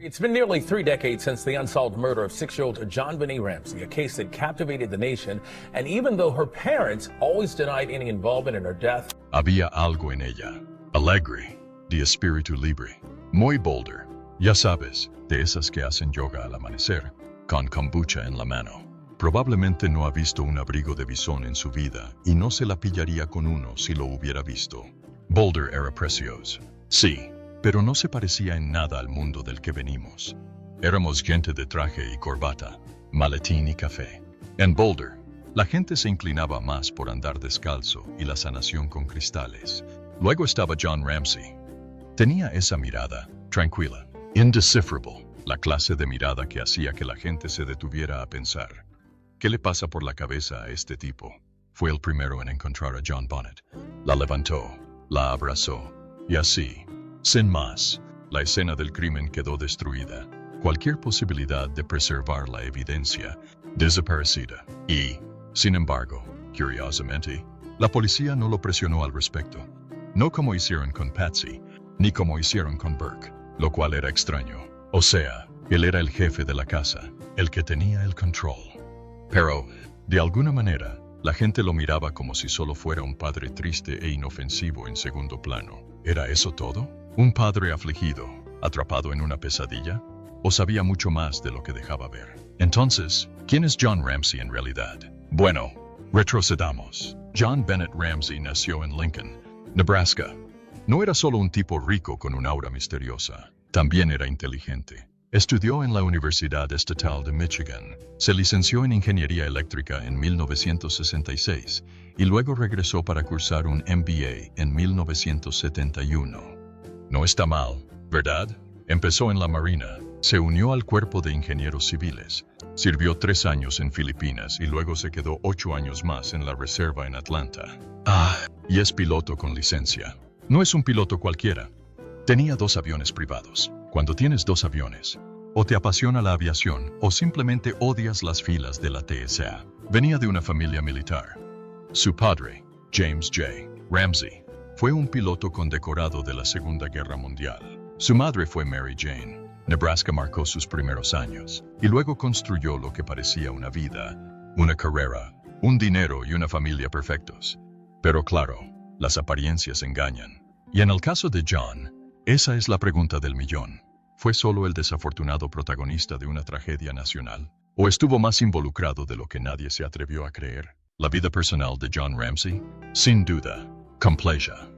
It's been nearly 3 decades since the unsolved murder of 6-year-old JonBenét Ramsey, a case that captivated the nation. And even though her parents always denied any involvement in her death, había algo en ella, alegre, de espíritu libre, muy Boulder, ya sabes, de esas que hacen yoga al amanecer, con kombucha en la mano. Probablemente no ha visto un abrigo de bisón en su vida y no se la pillaría con uno si lo hubiera visto. Boulder era precioso, sí, pero no se parecía en nada al mundo del que venimos. Éramos gente de traje y corbata, maletín y café. En Boulder, la gente se inclinaba más por andar descalzo y la sanación con cristales. Luego estaba John Ramsey. Tenía esa mirada, tranquila, indecipherable, la clase de mirada que hacía que la gente se detuviera a pensar. ¿Qué le pasa por la cabeza a este tipo? Fue el primero en encontrar a John Bonnet. La levantó, la abrazó, y así, sin más, la escena del crimen quedó destruida. Cualquier posibilidad de preservar la evidencia, desaparecida. Y, sin embargo, curiosamente, la policía no lo presionó al respecto. No como hicieron con Patsy, ni como hicieron con Burke, lo cual era extraño. O sea, él era el jefe de la casa, el que tenía el control. Pero, de alguna manera, la gente lo miraba como si solo fuera un padre triste e inofensivo en segundo plano. ¿Era eso todo? ¿Un padre afligido, atrapado en una pesadilla? ¿O sabía mucho más de lo que dejaba ver? Entonces, ¿quién es John Ramsey en realidad? Bueno, retrocedamos. John Bennett Ramsey nació en Lincoln, Nebraska. No era solo un tipo rico con un aura misteriosa, también era inteligente. Estudió en la Universidad Estatal de Michigan, se licenció en Ingeniería Eléctrica en 1966 y luego regresó para cursar un MBA en 1971. No está mal, ¿verdad? Empezó en la Marina, se unió al Cuerpo de Ingenieros Civiles, sirvió 3 años en Filipinas y luego se quedó 8 años más en la Reserva en Atlanta. Y es piloto con licencia. No es un piloto cualquiera. Tenía 2 aviones privados. Cuando tienes 2 aviones, o te apasiona la aviación o simplemente odias las filas de la TSA. Venía de una familia militar. Su padre, James J. Ramsey, fue un piloto condecorado de la Segunda Guerra Mundial. Su madre fue Mary Jane. Nebraska marcó sus primeros años y luego construyó lo que parecía una vida, una carrera, un dinero y una familia perfectos. Pero claro, las apariencias engañan. Y en el caso de John, esa es la pregunta del millón. ¿Fue solo el desafortunado protagonista de una tragedia nacional? ¿O estuvo más involucrado de lo que nadie se atrevió a creer? ¿La vida personal de John Ramsey? Sin duda, compleja.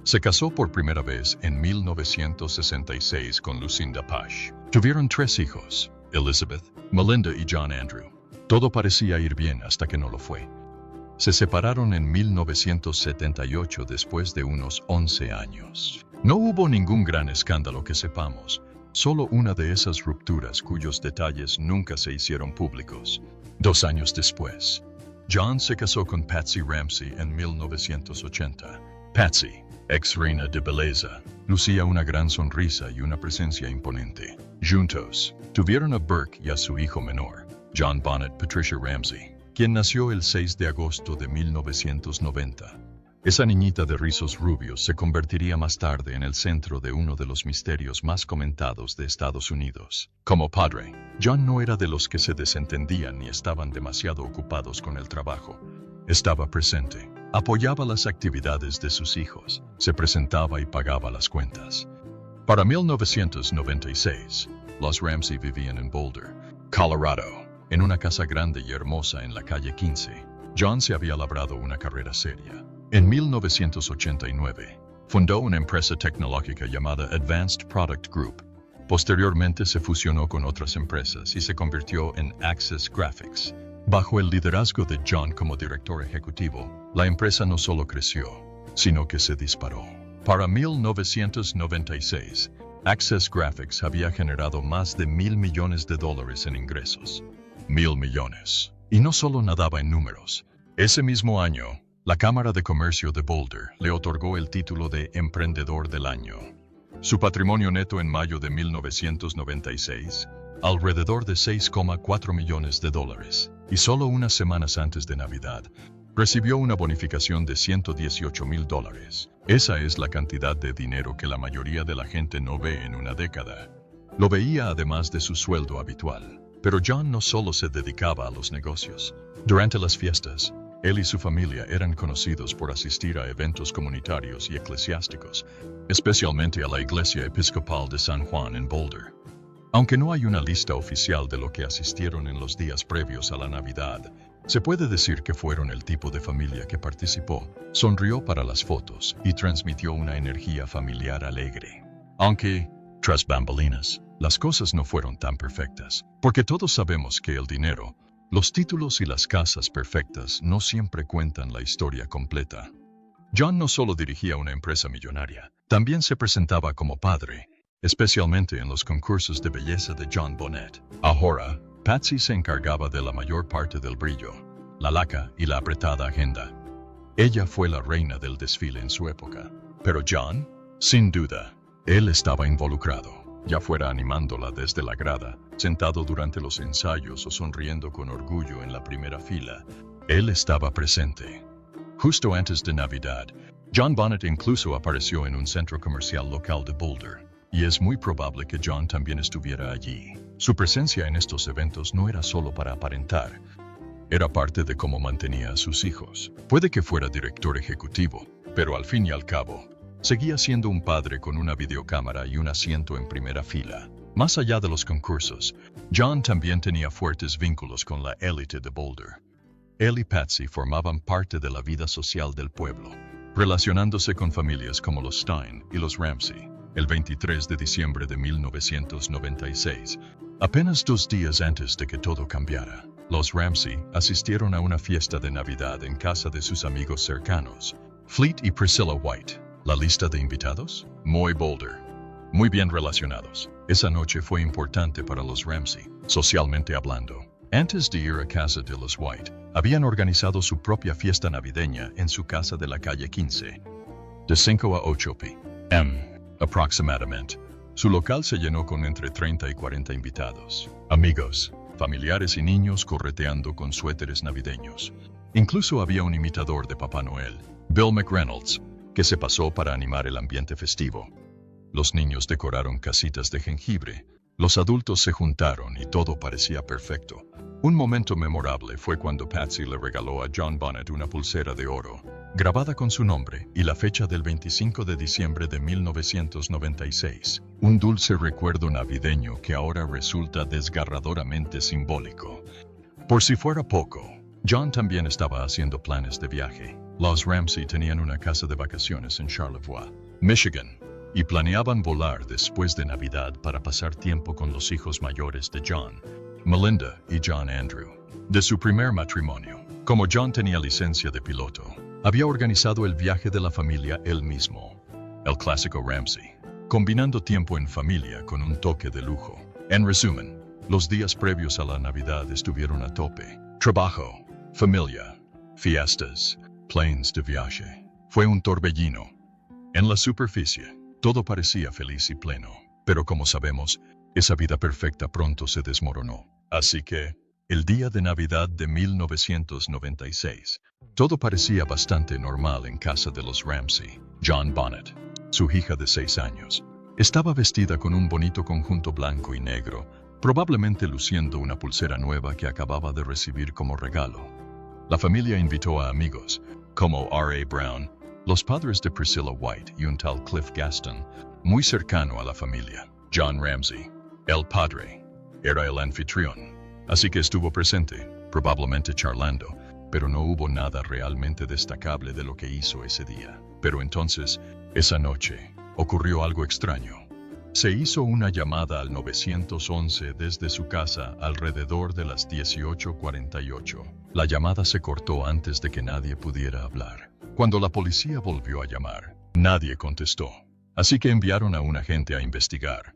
Se casó por primera vez en 1966 con Lucinda Pash. Tuvieron 3 hijos, Elizabeth, Melinda y John Andrew. Todo parecía ir bien hasta que no lo fue. Se separaron en 1978 después de unos 11 años. No hubo ningún gran escándalo que sepamos, solo una de esas rupturas cuyos detalles nunca se hicieron públicos. 2 años después, John se casó con Patsy Ramsey en 1980. Patsy, ex reina de belleza, lucía una gran sonrisa y una presencia imponente. Juntos, tuvieron a Burke y a su hijo menor, John Bonnet Patricia Ramsey, quien nació el 6 de agosto de 1990. Esa niñita de rizos rubios se convertiría más tarde en el centro de uno de los misterios más comentados de Estados Unidos. Como padre, John no era de los que se desentendían ni estaban demasiado ocupados con el trabajo. Estaba presente, apoyaba las actividades de sus hijos, se presentaba y pagaba las cuentas. Para 1996, los Ramsey vivían en Boulder, Colorado, en una casa grande y hermosa en la calle 15. John se había labrado una carrera seria. En 1989, fundó una empresa tecnológica llamada Advanced Product Group. Posteriormente se fusionó con otras empresas y se convirtió en Access Graphics. Bajo el liderazgo de John como director ejecutivo, la empresa no solo creció, sino que se disparó. Para 1996, Access Graphics había generado más de $1,000 millones en ingresos. 1,000 millones. Y no solo nadaba en números. Ese mismo año, la Cámara de Comercio de Boulder le otorgó el título de Emprendedor del Año. Su patrimonio neto en mayo de 1996, alrededor de $6,4 millones, y solo unas semanas antes de Navidad, recibió una bonificación de $118,000. Esa es la cantidad de dinero que la mayoría de la gente no ve en una década. Lo veía además de su sueldo habitual. Pero John no solo se dedicaba a los negocios. Durante las fiestas, él y su familia eran conocidos por asistir a eventos comunitarios y eclesiásticos, especialmente a la Iglesia Episcopal de San Juan en Boulder. Aunque no hay una lista oficial de lo que asistieron en los días previos a la Navidad, se puede decir que fueron el tipo de familia que participó, sonrió para las fotos y transmitió una energía familiar alegre. Aunque, tras bambalinas, las cosas no fueron tan perfectas, porque todos sabemos que el dinero, los títulos y las casas perfectas no siempre cuentan la historia completa. John no solo dirigía una empresa millonaria, también se presentaba como padre, especialmente en los concursos de belleza de John Bonnet. Ahora, Patsy se encargaba de la mayor parte del brillo, la laca y la apretada agenda. Ella fue la reina del desfile en su época. Pero John, sin duda, él estaba involucrado, ya fuera animándola desde la grada, sentado durante los ensayos o sonriendo con orgullo en la primera fila. Él estaba presente. Justo antes de Navidad, John Bonnet incluso apareció en un centro comercial local de Boulder, y es muy probable que John también estuviera allí. Su presencia en estos eventos no era solo para aparentar, era parte de cómo mantenía a sus hijos. Puede que fuera director ejecutivo, pero al fin y al cabo, seguía siendo un padre con una videocámara y un asiento en primera fila. Más allá de los concursos, John también tenía fuertes vínculos con la élite de Boulder. Él y Patsy formaban parte de la vida social del pueblo, relacionándose con familias como los Stein y los Ramsey. El 23 de diciembre de 1996, apenas 2 días antes de que todo cambiara, los Ramsey asistieron a una fiesta de Navidad en casa de sus amigos cercanos, Fleet y Priscilla White. ¿La lista de invitados? Muy Boulder. Muy bien relacionados. Esa noche fue importante para los Ramsey, socialmente hablando. Antes de ir a casa de los White, habían organizado su propia fiesta navideña en su casa de la calle 15. De 5 a 8 p.m. aproximadamente. Su local se llenó con entre 30 y 40 invitados. Amigos, familiares y niños correteando con suéteres navideños. Incluso había un imitador de Papá Noel, Bill McReynolds, que se pasó para animar el ambiente festivo. Los niños decoraron casitas de jengibre, los adultos se juntaron y todo parecía perfecto. Un momento memorable fue cuando Patsy le regaló a John Bonnet una pulsera de oro, grabada con su nombre y la fecha del 25 de diciembre de 1996. Un dulce recuerdo navideño que ahora resulta desgarradoramente simbólico. Por si fuera poco, John también estaba haciendo planes de viaje. Los Ramsey tenían una casa de vacaciones en Charlevoix, Michigan, y planeaban volar después de Navidad para pasar tiempo con los hijos mayores de John, Melinda y John Andrew. De su primer matrimonio, como John tenía licencia de piloto, había organizado el viaje de la familia él mismo, el clásico Ramsey, combinando tiempo en familia con un toque de lujo. En resumen, los días previos a la Navidad estuvieron a tope. Trabajo, familia, fiestas, planes de viaje. Fue un torbellino. En la superficie, todo parecía feliz y pleno, pero como sabemos, esa vida perfecta pronto se desmoronó. Así que, el día de Navidad de 1996, todo parecía bastante normal en casa de los Ramsey. John Bonnet, su hija de 6 años, estaba vestida con un bonito conjunto blanco y negro, probablemente luciendo una pulsera nueva que acababa de recibir como regalo. La familia invitó a amigos, como R.A. Brown, los padres de Priscilla White y un tal Cliff Gaston, muy cercano a la familia. John Ramsey, el padre, era el anfitrión, así que estuvo presente, probablemente charlando, pero no hubo nada realmente destacable de lo que hizo ese día. Pero entonces, esa noche, ocurrió algo extraño. Se hizo una llamada al 911 desde su casa alrededor de las 18:48. La llamada se cortó antes de que nadie pudiera hablar. Cuando la policía volvió a llamar, nadie contestó. Así que enviaron a un agente a investigar.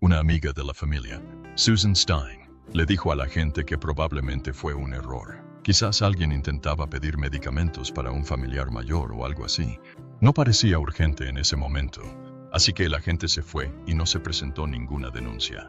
Una amiga de la familia, Susan Stein, le dijo a la gente que probablemente fue un error. Quizás alguien intentaba pedir medicamentos para un familiar mayor o algo así. No parecía urgente en ese momento, así que el agente se fue y no se presentó ninguna denuncia.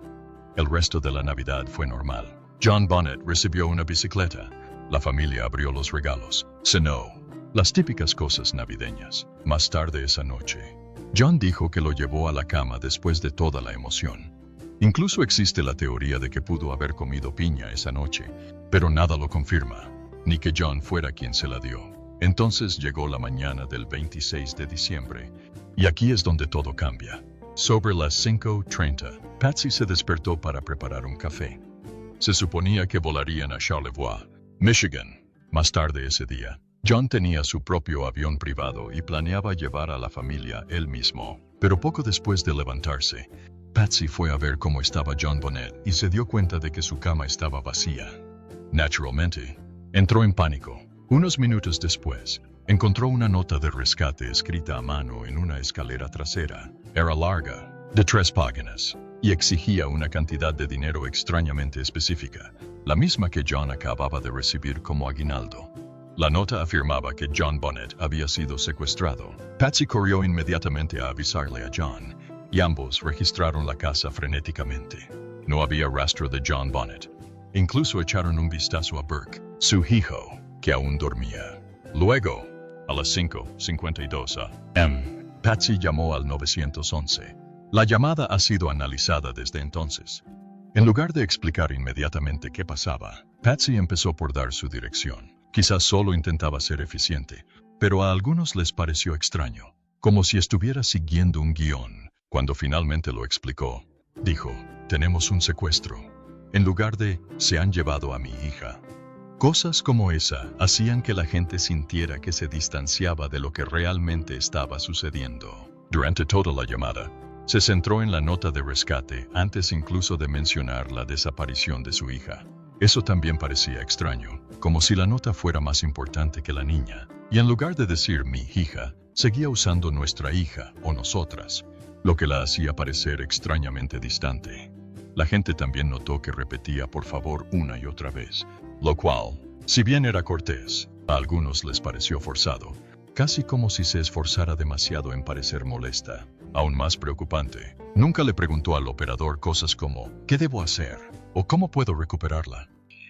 El resto de la Navidad fue normal. John Bonnet recibió una bicicleta. La familia abrió los regalos. Cenó. Las típicas cosas navideñas. Más tarde esa noche, John dijo que lo llevó a la cama después de toda la emoción. Incluso existe la teoría de que pudo haber comido piña esa noche, pero nada lo confirma, ni que John fuera quien se la dio. Entonces llegó la mañana del 26 de diciembre, y aquí es donde todo cambia. Sobre las 5:30, Patsy se despertó para preparar un café. Se suponía que volarían a Charlevoix, Michigan. Más tarde ese día, John tenía su propio avión privado y planeaba llevar a la familia él mismo. Pero poco después de levantarse, Patsy fue a ver cómo estaba John Bonnet y se dio cuenta de que su cama estaba vacía. Naturalmente, entró en pánico. Unos minutos después, encontró una nota de rescate escrita a mano en una escalera trasera. Era larga, de 3 páginas, y exigía una cantidad de dinero extrañamente específica, la misma que John acababa de recibir como aguinaldo. La nota afirmaba que John Bonnet había sido secuestrado. Patsy corrió inmediatamente a avisarle a John, y ambos registraron la casa frenéticamente. No había rastro de John Bonnet. Incluso echaron un vistazo a Burke, su hijo, que aún dormía. Luego, a las 5:52 a.m., Patsy llamó al 911. La llamada ha sido analizada desde entonces. En lugar de explicar inmediatamente qué pasaba, Patsy empezó por dar su dirección. Quizás solo intentaba ser eficiente, pero a algunos les pareció extraño, como si estuviera siguiendo un guión. Cuando finalmente lo explicó, dijo, «Tenemos un secuestro. En lugar de, se han llevado a mi hija». Cosas como esa hacían que la gente sintiera que se distanciaba de lo que realmente estaba sucediendo. Durante toda la llamada, se centró en la nota de rescate antes incluso de mencionar la desaparición de su hija. Eso también parecía extraño, como si la nota fuera más importante que la niña. Y en lugar de decir mi hija, seguía usando nuestra hija o nosotras, lo que la hacía parecer extrañamente distante. La gente también notó que repetía por favor una y otra vez, lo cual, si bien era cortés, a algunos les pareció forzado, casi como si se esforzara demasiado en parecer molesta. Aún más preocupante, nunca le preguntó al operador cosas como ¿qué debo hacer? ¿O cómo puedo recuperarla?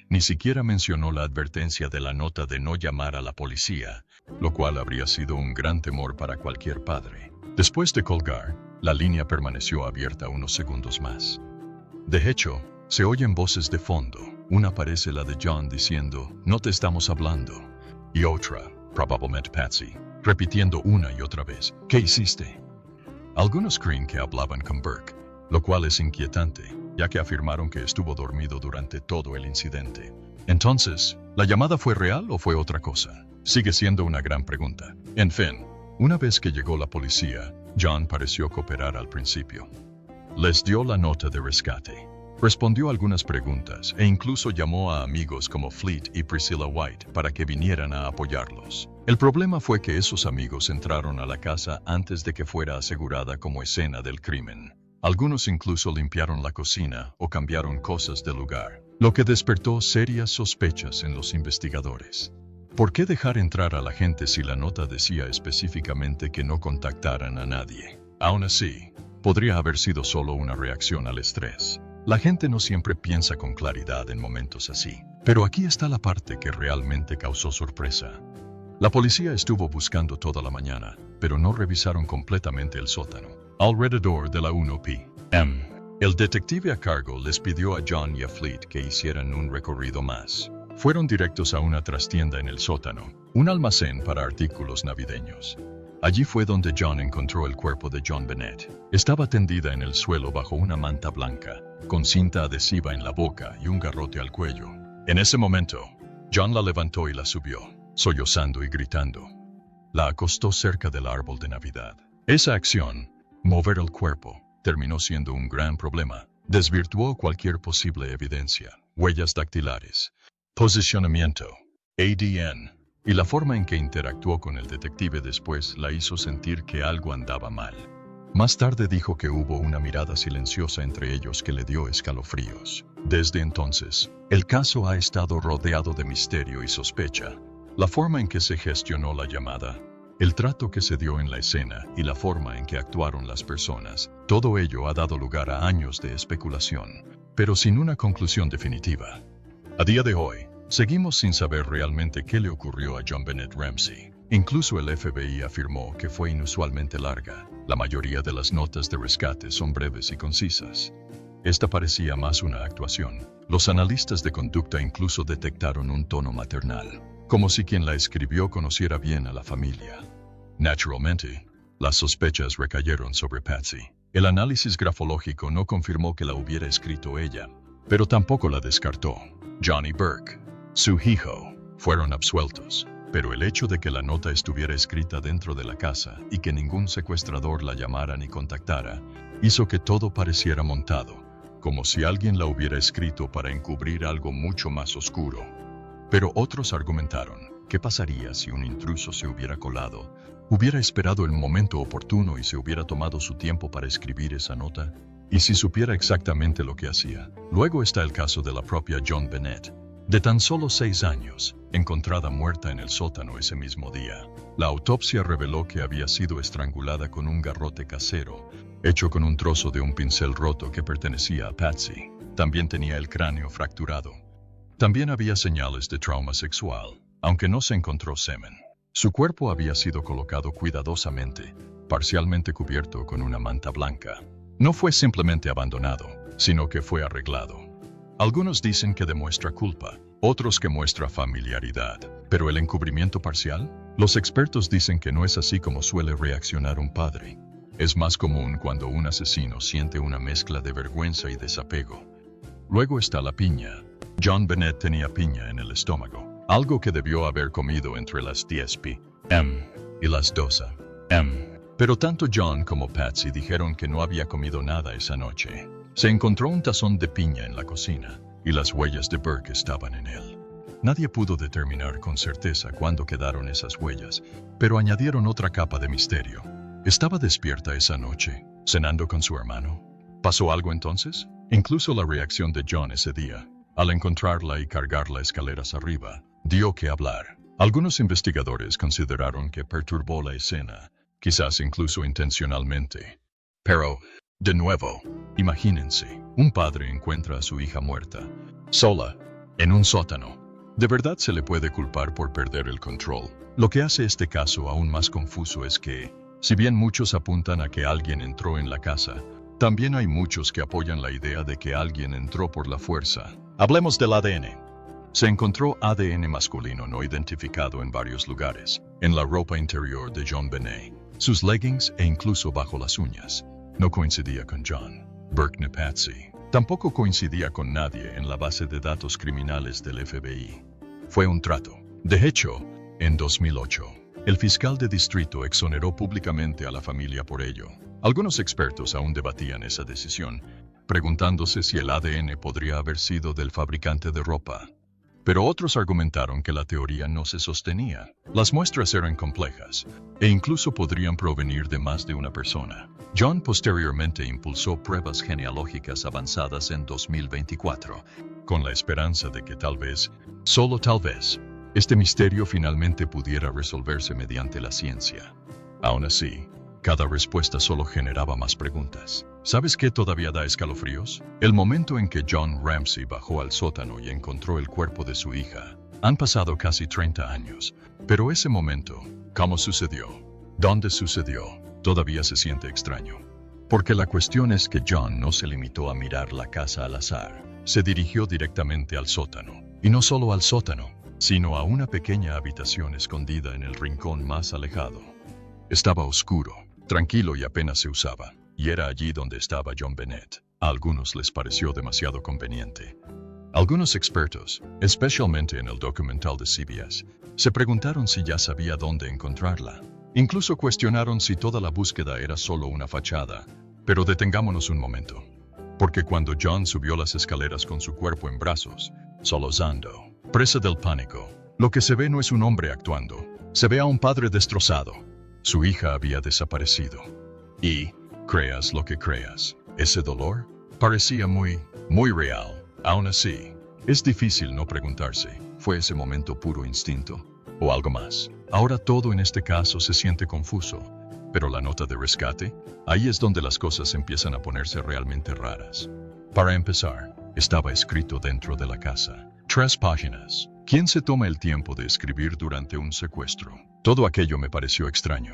Ni siquiera mencionó la advertencia de la nota de no llamar a la policía, lo cual habría sido un gran temor para cualquier padre. Después de colgar, la línea permaneció abierta unos segundos más. De hecho, se oyen voces de fondo. Una parece la de John diciendo, no te estamos hablando. Y otra, probablemente Patsy, repitiendo una y otra vez, ¿qué hiciste? Algunos creen que hablaban con Burke, lo cual es inquietante, ya que afirmaron que estuvo dormido durante todo el incidente. Entonces, ¿la llamada fue real o fue otra cosa? Sigue siendo una gran pregunta. En fin, una vez que llegó la policía, John pareció cooperar al principio. Les dio la nota de rescate. Respondió algunas preguntas e incluso llamó a amigos como Fleet y Priscilla White para que vinieran a apoyarlos. El problema fue que esos amigos entraron a la casa antes de que fuera asegurada como escena del crimen. Algunos incluso limpiaron la cocina o cambiaron cosas del lugar, lo que despertó serias sospechas en los investigadores. ¿Por qué dejar entrar a la gente si la nota decía específicamente que no contactaran a nadie? Aún así, podría haber sido solo una reacción al estrés. La gente no siempre piensa con claridad en momentos así. Pero aquí está la parte que realmente causó sorpresa. La policía estuvo buscando toda la mañana, pero no revisaron completamente el sótano. Alrededor de la 1 p.m., el detective a cargo les pidió a John y a Fleet que hicieran un recorrido más. Fueron directos a una trastienda en el sótano, un almacén para artículos navideños. Allí fue donde John encontró el cuerpo de John Bonnet. Estaba tendida en el suelo bajo una manta blanca, con cinta adhesiva en la boca y un garrote al cuello. En ese momento, John la levantó y la subió, sollozando y gritando. La acostó cerca del árbol de Navidad. Esa acción, mover el cuerpo, terminó siendo un gran problema. Desvirtuó cualquier posible evidencia, huellas dactilares, posicionamiento, ADN, y la forma en que interactuó con el detective después la hizo sentir que algo andaba mal. Más tarde dijo que hubo una mirada silenciosa entre ellos que le dio escalofríos. Desde entonces, el caso ha estado rodeado de misterio y sospecha. La forma en que se gestionó la llamada, el trato que se dio en la escena y la forma en que actuaron las personas, todo ello ha dado lugar a años de especulación, pero sin una conclusión definitiva. A día de hoy, seguimos sin saber realmente qué le ocurrió a John Bonnet Ramsey. Incluso el FBI afirmó que fue inusualmente larga. La mayoría de las notas de rescate son breves y concisas. Esta parecía más una actuación. Los analistas de conducta incluso detectaron un tono maternal, como si quien la escribió conociera bien a la familia. Naturalmente, las sospechas recayeron sobre Patsy. El análisis grafológico no confirmó que la hubiera escrito ella, pero tampoco la descartó. John y Burke, su hijo, fueron absueltos, pero el hecho de que la nota estuviera escrita dentro de la casa y que ningún secuestrador la llamara ni contactara, hizo que todo pareciera montado, como si alguien la hubiera escrito para encubrir algo mucho más oscuro. Pero otros argumentaron, ¿qué pasaría si un intruso se hubiera colado, hubiera esperado el momento oportuno y se hubiera tomado su tiempo para escribir esa nota? Y si supiera exactamente lo que hacía. Luego está el caso de la propia JonBenét, de tan solo 6 años, encontrada muerta en el sótano ese mismo día. La autopsia reveló que había sido estrangulada con un garrote casero, hecho con un trozo de un pincel roto que pertenecía a Patsy. También tenía el cráneo fracturado. También había señales de trauma sexual, aunque no se encontró semen. Su cuerpo había sido colocado cuidadosamente, parcialmente cubierto con una manta blanca. No fue simplemente abandonado, sino que fue arreglado. Algunos dicen que demuestra culpa, otros que muestra familiaridad. ¿Pero el encubrimiento parcial? Los expertos dicen que no es así como suele reaccionar un padre. Es más común cuando un asesino siente una mezcla de vergüenza y desapego. Luego está la piña. JonBenét tenía piña en el estómago, algo que debió haber comido entre las 10 p.m. y las 12 m. Pero tanto John como Patsy dijeron que no había comido nada esa noche. Se encontró un tazón de piña en la cocina, y las huellas de Burke estaban en él. Nadie pudo determinar con certeza cuándo quedaron esas huellas, pero añadieron otra capa de misterio. ¿Estaba despierta esa noche, cenando con su hermano? ¿Pasó algo entonces? Incluso la reacción de John ese día, al encontrarla y cargarla escaleras arriba, dio que hablar. Algunos investigadores consideraron que perturbó la escena, quizás incluso intencionalmente. Pero, de nuevo, imagínense, un padre encuentra a su hija muerta, sola, en un sótano. ¿De verdad se le puede culpar por perder el control? Lo que hace este caso aún más confuso es que, si bien muchos apuntan a que alguien entró en la casa, también hay muchos que apoyan la idea de que alguien entró por la fuerza. Hablemos del ADN. Se encontró ADN masculino no identificado en varios lugares, en la ropa interior de JonBenét, sus leggings e incluso bajo las uñas. No coincidía con John, Burke ni Patsy. Tampoco coincidía con nadie en la base de datos criminales del FBI. Fue un trato. De hecho, en 2008, el fiscal de distrito exoneró públicamente a la familia por ello. Algunos expertos aún debatían esa decisión, preguntándose si el ADN podría haber sido del fabricante de ropa. Pero otros argumentaron que la teoría no se sostenía. Las muestras eran complejas, e incluso podrían provenir de más de una persona. John posteriormente impulsó pruebas genealógicas avanzadas en 2024, con la esperanza de que tal vez, solo tal vez, este misterio finalmente pudiera resolverse mediante la ciencia. Aún así, cada respuesta solo generaba más preguntas. ¿Sabes qué todavía da escalofríos? El momento en que John Ramsey bajó al sótano y encontró el cuerpo de su hija. Han pasado casi 30 años, pero ese momento, ¿cómo sucedió? ¿Dónde sucedió? Todavía se siente extraño. Porque la cuestión es que John no se limitó a mirar la casa al azar. Se dirigió directamente al sótano. Y no solo al sótano, sino a una pequeña habitación escondida en el rincón más alejado. Estaba oscuro, tranquilo y apenas se usaba, y era allí donde estaba JonBenét. A algunos les pareció demasiado conveniente. Algunos expertos, especialmente en el documental de CBS, se preguntaron si ya sabía dónde encontrarla. Incluso cuestionaron si toda la búsqueda era solo una fachada. Pero detengámonos un momento. Porque cuando John subió las escaleras con su cuerpo en brazos, sollozando, presa del pánico, lo que se ve no es un hombre actuando, se ve a un padre destrozado. Su hija había desaparecido. Y, creas lo que creas, ese dolor parecía muy real. Aún así, es difícil no preguntarse, ¿fue ese momento puro instinto? ¿O algo más? Ahora todo en este caso se siente confuso. Pero la nota de rescate, ahí es donde las cosas empiezan a ponerse realmente raras. Para empezar, estaba escrito dentro de la casa. 3 páginas. ¿Quién se toma el tiempo de escribir durante un secuestro? Todo aquello me pareció extraño.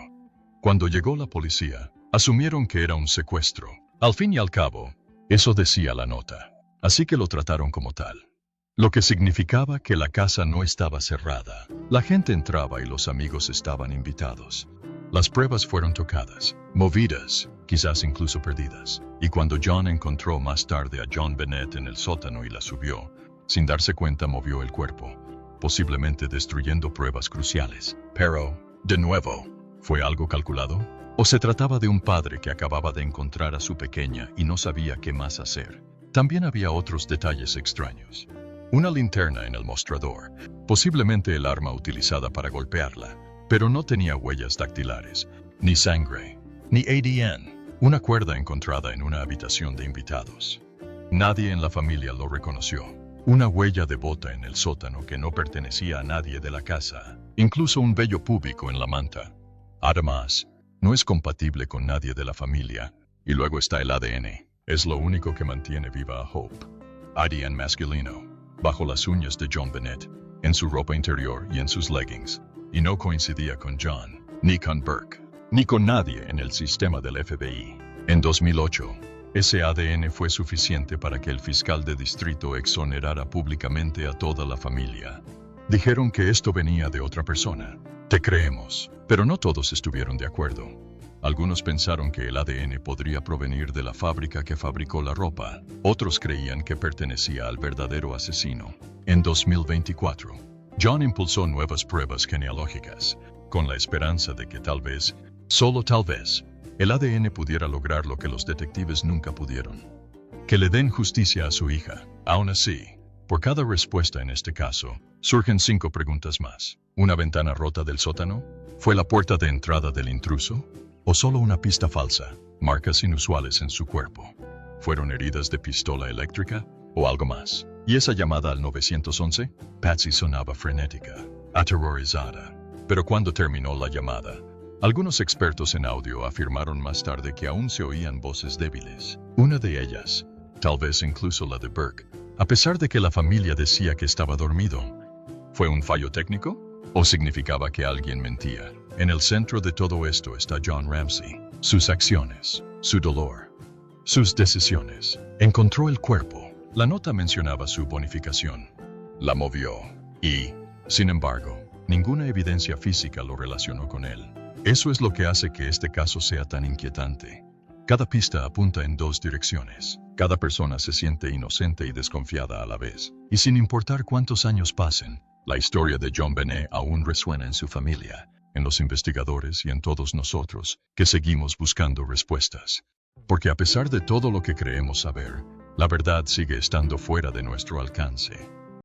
Cuando llegó la policía, asumieron que era un secuestro. Al fin y al cabo, Eso decía la nota. Así que lo trataron como tal. Lo que significaba que la casa no estaba cerrada. La gente entraba y los amigos estaban invitados. Las pruebas fueron tocadas, movidas, quizás incluso perdidas. Y cuando John encontró más tarde a JonBenét en el sótano y la subió, sin darse cuenta movió el cuerpo, posiblemente destruyendo pruebas cruciales. Pero, de nuevo, ¿fue algo calculado? ¿O se trataba de un padre que acababa de encontrar a su pequeña y no sabía qué más hacer? También había otros detalles extraños. Una linterna en el mostrador, posiblemente el arma utilizada para golpearla, pero no tenía huellas dactilares, ni sangre, ni ADN. Una cuerda encontrada en una habitación de invitados. Nadie en la familia lo reconoció. Una huella de bota en el sótano que no pertenecía a nadie de la casa, incluso un vello púbico en la manta. Además, no es compatible con nadie de la familia, y luego está el ADN. Es lo único que mantiene viva a Hope. ADN masculino, bajo las uñas de JonBenét, en su ropa interior y en sus leggings, y no coincidía con John, ni con Burke, ni con nadie en el sistema del FBI. En 2008, ese ADN fue suficiente para que el fiscal de distrito exonerara públicamente a toda la familia. Dijeron que esto venía de otra persona. Te creemos, pero no todos estuvieron de acuerdo. Algunos pensaron que el ADN podría provenir de la fábrica que fabricó la ropa. Otros creían que pertenecía al verdadero asesino. En 2024, John impulsó nuevas pruebas genealógicas, con la esperanza de que tal vez, solo tal vez, el ADN pudiera lograr lo que los detectives nunca pudieron. Que le den justicia a su hija. Aún así, por cada respuesta en este caso, surgen 5 preguntas más. ¿Una ventana rota del sótano? ¿Fue la puerta de entrada del intruso? ¿O solo una pista falsa? ¿Marcas inusuales en su cuerpo? ¿Fueron heridas de pistola eléctrica? ¿O algo más? ¿Y esa llamada al 911? Patsy sonaba frenética, aterrorizada. Pero cuando terminó la llamada, algunos expertos en audio afirmaron más tarde que aún se oían voces débiles. Una de ellas, tal vez incluso la de Burke, a pesar de que la familia decía que estaba dormido. ¿Fue un fallo técnico? ¿O significaba que alguien mentía? En el centro de todo esto está John Ramsey. Sus acciones, su dolor, sus decisiones. Encontró el cuerpo. La nota mencionaba su bonificación. La movió. Y, sin embargo, ninguna evidencia física lo relacionó con él. Eso es lo que hace que este caso sea tan inquietante. Cada pista apunta en 2 direcciones. Cada persona se siente inocente y desconfiada a la vez. Y sin importar cuántos años pasen, la historia de JonBenét aún resuena en su familia, en los investigadores y en todos nosotros, que seguimos buscando respuestas. Porque a pesar de todo lo que creemos saber, la verdad sigue estando fuera de nuestro alcance.